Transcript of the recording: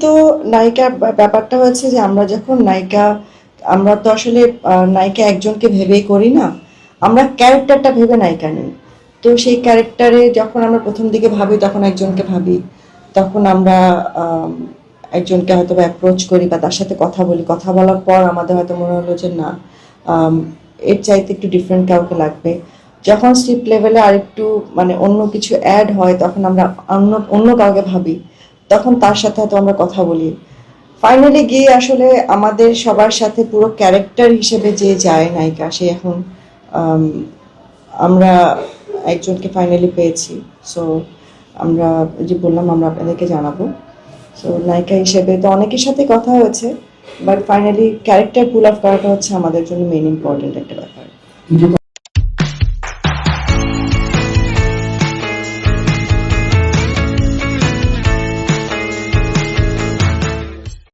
তো নায়িকার ব্যাপারটা হচ্ছে যে আমরা তো আসলে নায়িকা একজনকে ভেবেই করি না, আমরা ক্যারেক্টারটা ভেবে নায়িকা নিই। তো সেই ক্যারেক্টারে যখন আমরা প্রথম দিকে ভাবি তখন একজনকে ভাবি, তখন আমরা আম, একজনকে হয়তো অ্যাপ্রোচ করি বা তার সাথে কথা বলি, কথা বলার পর আমাদের হয়তো মনে হলো যে না, আম, এর চাইতে একটু ডিফারেন্ট কাউকে লাগবে। যখন স্ক্রিপ্ট লেভেলে আরেকটু মানে অন্য কিছু অ্যাড হয় তখন আমরা অন্য অন্য কাউকে ভাবি, তখন তার সাথে হয়তো আমরা কথা বলি। ফাইনালি গিয়ে আসলে আমাদের সবার সাথে পুরো ক্যারেক্টার হিসেবে যে যায় নায়িকা, সে এখন আম, আমরা একজনকে ফাইনালি পেয়েছি। সো আমরা যে বললাম আমরা আপনাদেরকে জানাবো। সো নায়িকা হিসেবে তো অনেকের সাথে কথা হয়েছে, but finally character pool of করাটা হচ্ছে আমাদের জন্য মেইন ইম্পর্টেন্ট একটা ব্যাপার।